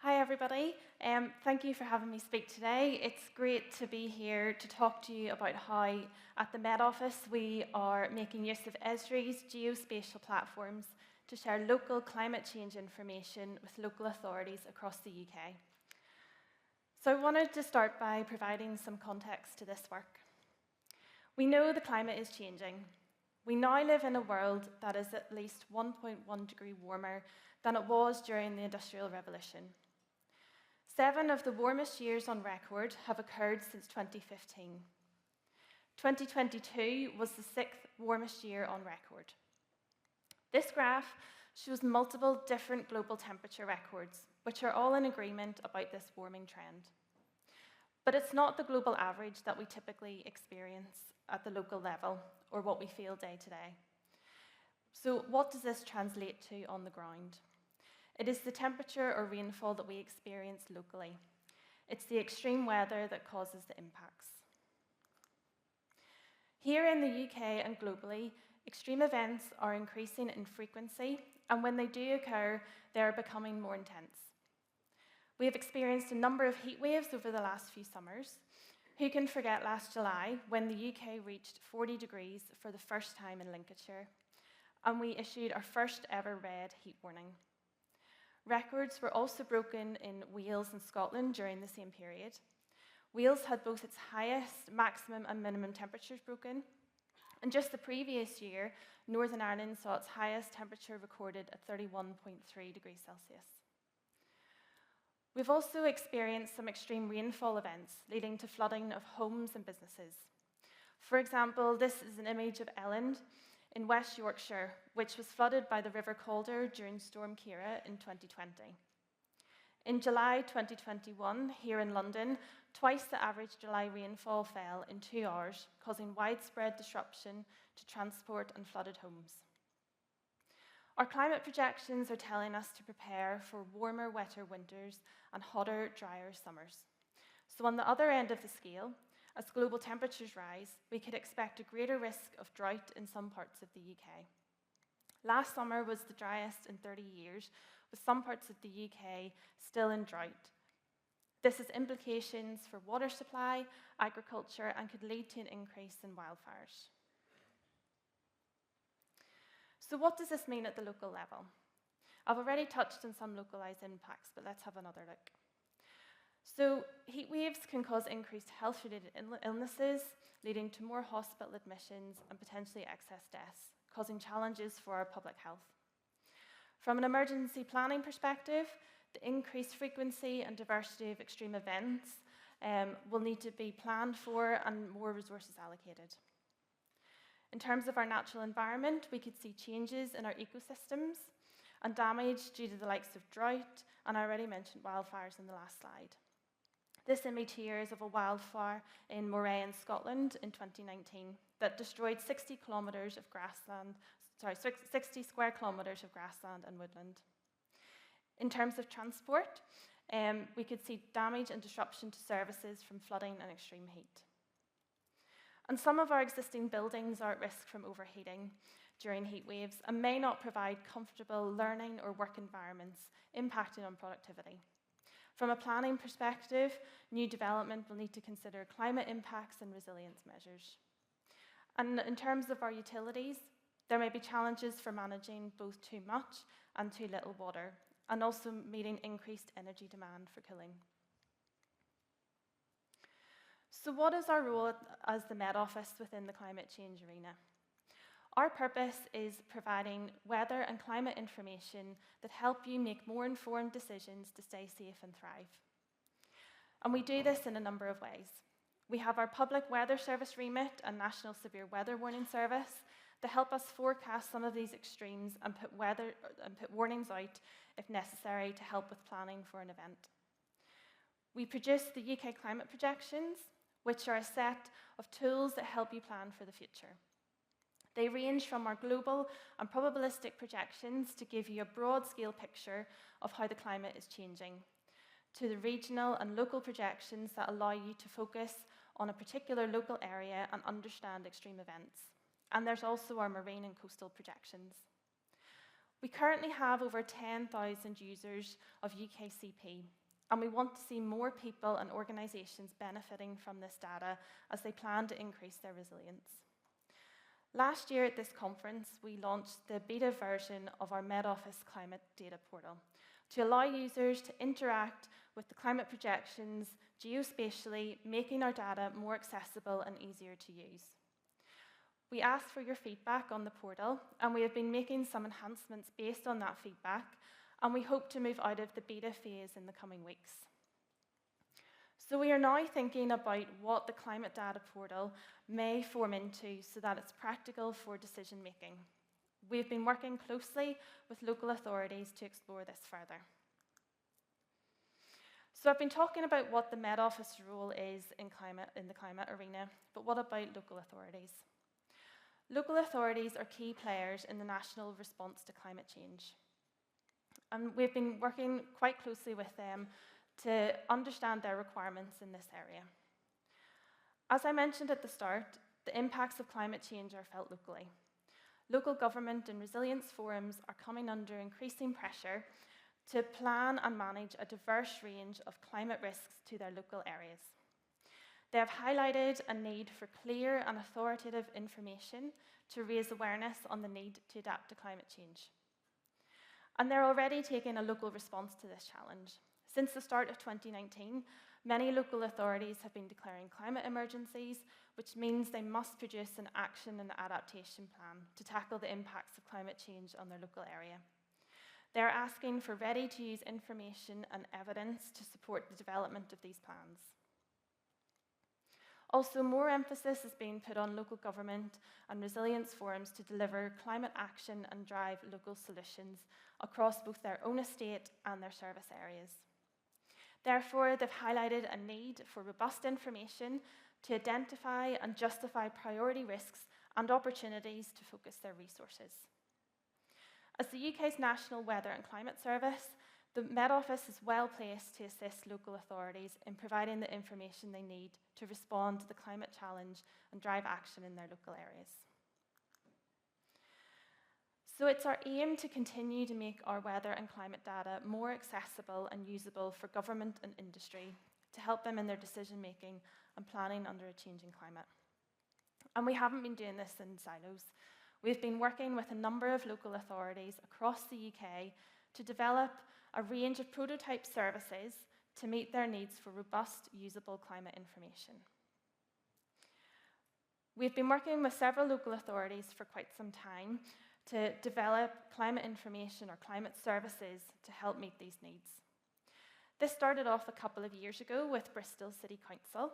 Hi everybody, thank you for having me speak today. It's great to be here to talk to you about how at the Met Office we are making use of Esri's geospatial platforms to share local climate change information with local authorities across the UK. So I wanted to start by providing some context to this work. We know the climate is changing. We now live in a world that is at least 1.1 degree warmer than it was during the Industrial Revolution. 7 of the warmest years on record have occurred since 2015. 2022 was the 6th warmest year on record. This graph shows multiple different global temperature records, which are all in agreement about this warming trend. But it's not the global average that we typically experience at the local level, or what we feel day to day. So what does this translate to on the ground? It is the temperature or rainfall that we experience locally. It's the extreme weather that causes the impacts. Here in the UK and globally, extreme events are increasing in frequency, and when they do occur, they are becoming more intense. We have experienced a number of heat waves over the last few summers. Who can forget last July when the UK reached 40 degrees for the first time in Lincolnshire, and we issued our first ever red heat warning. Records were also broken in Wales and Scotland during the same period. Wales had both its highest maximum and minimum temperatures broken, and just the previous year, Northern Ireland saw its highest temperature recorded at 31.3 degrees Celsius. We've also experienced some extreme rainfall events leading to flooding of homes and businesses. For example, this is an image of Elland in West Yorkshire, which was flooded by the River Calder during Storm Ciara in 2020. In July 2021, here in London, twice the average July rainfall fell in 2 hours, causing widespread disruption to transport and flooded homes. Our climate projections are telling us to prepare for warmer, wetter winters and hotter, drier summers. So on the other end of the scale, as global temperatures rise, we could expect a greater risk of drought in some parts of the UK. Last summer was the driest in 30 years, with some parts of the UK still in drought. This has implications for water supply, agriculture, and could lead to an increase in wildfires. So what does this mean at the local level? I've already touched on some localised impacts, but let's have another look. So heat waves can cause increased health-related illnesses, leading to more hospital admissions and potentially excess deaths, causing challenges for our public health. From an emergency planning perspective, the increased frequency and diversity of extreme events will need to be planned for and more resources allocated. In terms of our natural environment, we could see changes in our ecosystems and damage due to the likes of drought, and I already mentioned wildfires in the last slide. This image here is of a wildfire in Moray in Scotland in 2019 that destroyed 60 square kilometres of grassland and woodland. In terms of transport, we could see damage and disruption to services from flooding and extreme heat. And some of our existing buildings are at risk from overheating during heat waves and may not provide comfortable learning or work environments, impacting on productivity. From a planning perspective, new development will need to consider climate impacts and resilience measures. And in terms of our utilities, there may be challenges for managing both too much and too little water, and also meeting increased energy demand for cooling. So what is our role as the Met Office within the climate change arena? Our purpose is providing weather and climate information that help you make more informed decisions to stay safe and thrive. And we do this in a number of ways. We have our Public Weather Service remit and National Severe Weather Warning Service that help us forecast some of these extremes and put warnings out if necessary to help with planning for an event. We produce the UK climate projections, which are a set of tools that help you plan for the future. They range from our global and probabilistic projections to give you a broad-scale picture of how the climate is changing, to the regional and local projections that allow you to focus on a particular local area and understand extreme events. And there's also our marine and coastal projections. We currently have over 10,000 users of UKCP, and we want to see more people and organisations benefiting from this data as they plan to increase their resilience. Last year at this conference, we launched the beta version of our Met Office Climate Data Portal to allow users to interact with the climate projections geospatially, making our data more accessible and easier to use. We asked for your feedback on the portal, and we have been making some enhancements based on that feedback, and we hope to move out of the beta phase in the coming weeks. So we are now thinking about what the climate data portal may form into so that it's practical for decision making. We've been working closely with local authorities to explore this further. So I've been talking about what the Met Office role is in the climate arena, but what about local authorities? Local authorities are key players in the national response to climate change. And we've been working quite closely with them to understand their requirements in this area. As I mentioned at the start, the impacts of climate change are felt locally. Local government and resilience forums are coming under increasing pressure to plan and manage a diverse range of climate risks to their local areas. They have highlighted a need for clear and authoritative information to raise awareness on the need to adapt to climate change. And they're already taking a local response to this challenge. Since the start of 2019, many local authorities have been declaring climate emergencies, which means they must produce an action and adaptation plan to tackle the impacts of climate change on their local area. They're asking for ready-to-use information and evidence to support the development of these plans. Also, more emphasis is being put on local government and resilience forums to deliver climate action and drive local solutions across both their own estate and their service areas. Therefore, they've highlighted a need for robust information to identify and justify priority risks and opportunities to focus their resources. As the UK's National Weather and Climate Service, the Met Office is well placed to assist local authorities in providing the information they need to respond to the climate challenge and drive action in their local areas. So it's our aim to continue to make our weather and climate data more accessible and usable for government and industry to help them in their decision making and planning under a changing climate. And we haven't been doing this in silos. We've been working with a number of local authorities across the UK to develop a range of prototype services to meet their needs for robust, usable climate information. We've been working with several local authorities for quite some time to develop climate information or climate services to help meet these needs. This started off a couple of years ago with Bristol City Council.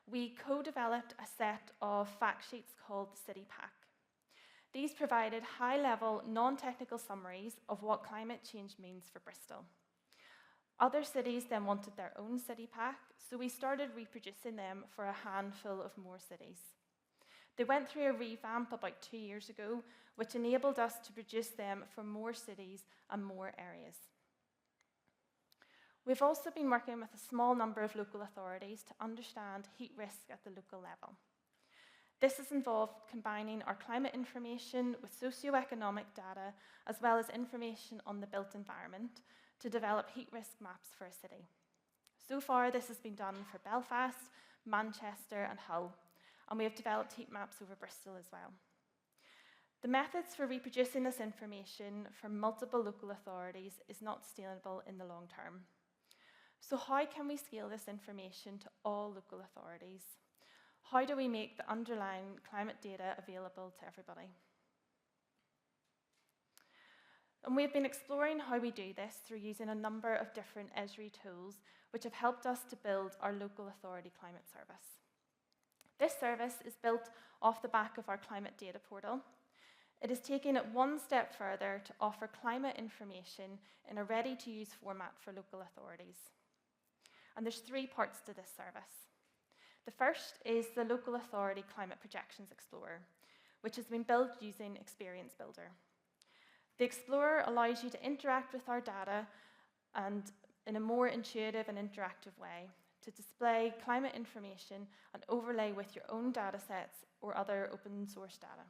We co-developed a set of fact sheets called the City Pack. These provided high-level, non-technical summaries of what climate change means for Bristol. Other cities then wanted their own city pack, so we started reproducing them for a handful of more cities. They went through a revamp about 2 years ago, which enabled us to produce them for more cities and more areas. We've also been working with a small number of local authorities to understand heat risk at the local level. This has involved combining our climate information with socioeconomic data, as well as information on the built environment, to develop heat risk maps for a city. So far, this has been done for Belfast, Manchester, and Hull, and we have developed heat maps over Bristol as well. The methods for reproducing this information from multiple local authorities is not sustainable in the long term. So how can we scale this information to all local authorities? How do we make the underlying climate data available to everybody? And we've been exploring how we do this through using a number of different Esri tools, which have helped us to build our local authority climate service. This service is built off the back of our climate data portal. It is taking it one step further to offer climate information in a ready-to-use format for local authorities. And there's 3 parts to this service. The first is the Local Authority Climate Projections Explorer, which has been built using Experience Builder. The Explorer allows you to interact with our data and in a more intuitive and interactive way to display climate information and overlay with your own data sets or other open source data.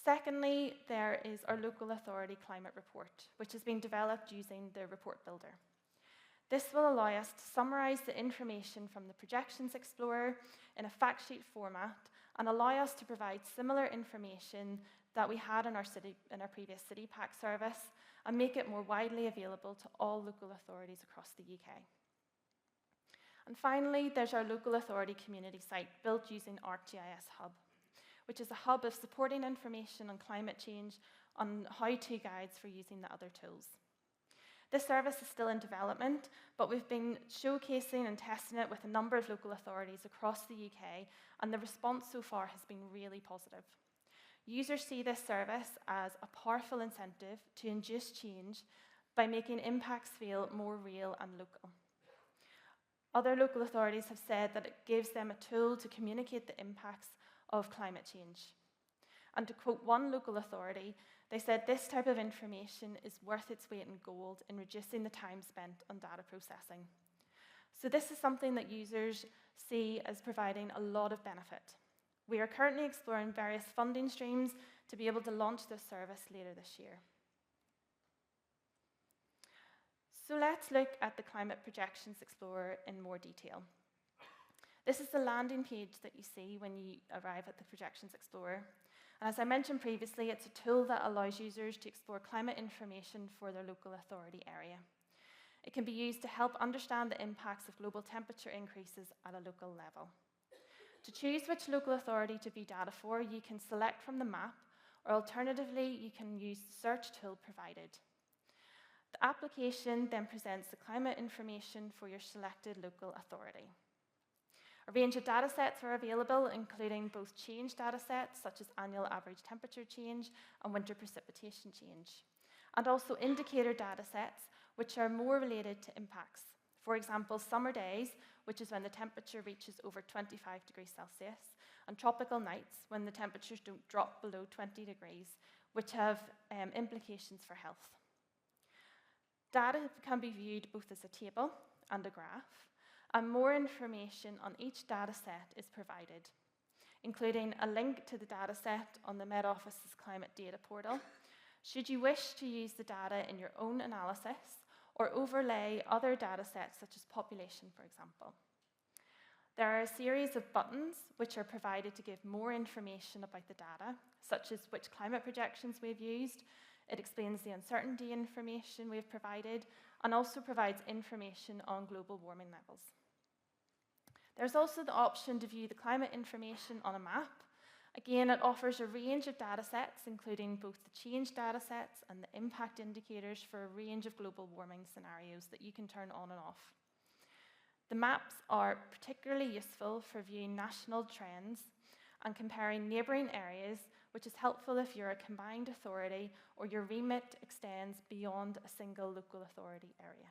Secondly, there is our local authority climate report, which has been developed using the report builder. This will allow us to summarise the information from the Projections Explorer in a fact sheet format and allow us to provide similar information that we had in our previous City Pack service and make it more widely available to all local authorities across the UK. And finally, there's our local authority community site built using ArcGIS Hub, which is a hub of supporting information on climate change on how-to guides for using the other tools. This service is still in development, but we've been showcasing and testing it with a number of local authorities across the UK, and the response so far has been really positive. Users see this service as a powerful incentive to induce change by making impacts feel more real and local. Other local authorities have said that it gives them a tool to communicate the impacts of climate change. And to quote one local authority, they said this type of information is worth its weight in gold in reducing the time spent on data processing. So this is something that users see as providing a lot of benefit. We are currently exploring various funding streams to be able to launch this service later this year. So let's look at the Climate Projections Explorer in more detail. This is the landing page that you see when you arrive at the Projections Explorer. And as I mentioned previously, it's a tool that allows users to explore climate information for their local authority area. It can be used to help understand the impacts of global temperature increases at a local level. To choose which local authority to view data for, you can select from the map, or alternatively, you can use the search tool provided. The application then presents the climate information for your selected local authority. A range of data sets are available, including both change data sets, such as annual average temperature change and winter precipitation change, and also indicator data sets, which are more related to impacts. For example, summer days, which is when the temperature reaches over 25 degrees Celsius, and tropical nights, when the temperatures don't drop below 20 degrees, which have implications for health. Data can be viewed both as a table and a graph, and more information on each data set is provided, including a link to the data set on the Met Office's Climate Data Portal, should you wish to use the data in your own analysis or overlay other data sets such as population, for example. There are a series of buttons which are provided to give more information about the data, such as which climate projections we've used. It explains the uncertainty information we've provided and also provides information on global warming levels. There's also the option to view the climate information on a map. Again, it offers a range of data sets, including both the change data sets and the impact indicators for a range of global warming scenarios that you can turn on and off. The maps are particularly useful for viewing national trends and comparing neighbouring areas, which is helpful if you're a combined authority or your remit extends beyond a single local authority area.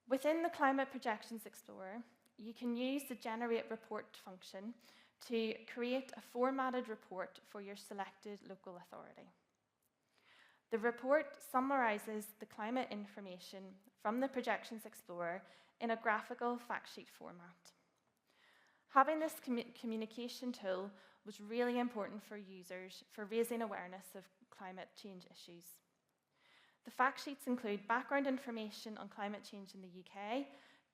Within the Climate Projections Explorer, you can use the Generate Report function to create a formatted report for your selected local authority. The report summarises the climate information from the Projections Explorer in a graphical fact sheet format. Having this communication tool was really important for users for raising awareness of climate change issues. The fact sheets include background information on climate change in the UK,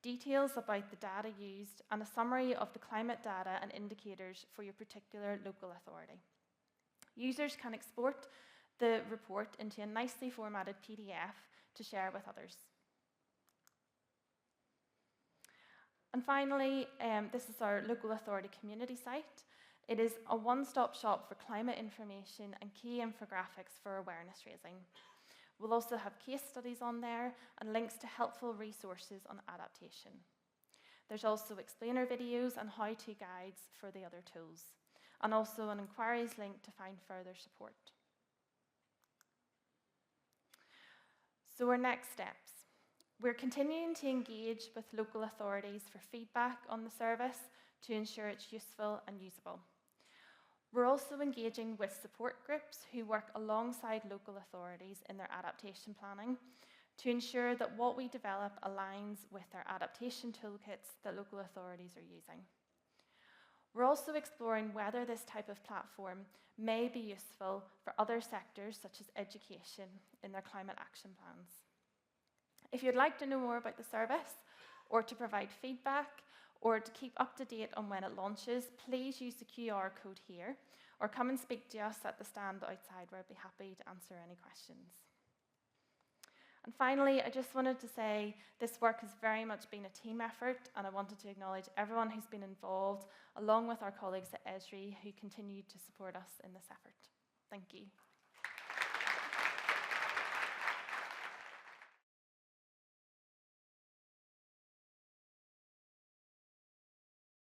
details about the data used, and a summary of the climate data and indicators for your particular local authority. Users can export the report into a nicely formatted PDF to share with others. And finally, this is our local authority community site. It is a one-stop shop for climate information and key infographics for awareness raising. We'll also have case studies on there and links to helpful resources on adaptation. There's also explainer videos and how-to guides for the other tools, and also an inquiries link to find further support. So our next steps. We're continuing to engage with local authorities for feedback on the service to ensure it's useful and usable. We're also engaging with support groups who work alongside local authorities in their adaptation planning to ensure that what we develop aligns with their adaptation toolkits that local authorities are using. We're also exploring whether this type of platform may be useful for other sectors, such as education, in their climate action plans. If you'd like to know more about the service, or to provide feedback, or to keep up to date on when it launches, please use the QR code here, or come and speak to us at the stand outside, where I'd be happy to answer any questions. And finally, I just wanted to say this work has very much been a team effort, and I wanted to acknowledge everyone who's been involved, along with our colleagues at Esri, who continue to support us in this effort. Thank you.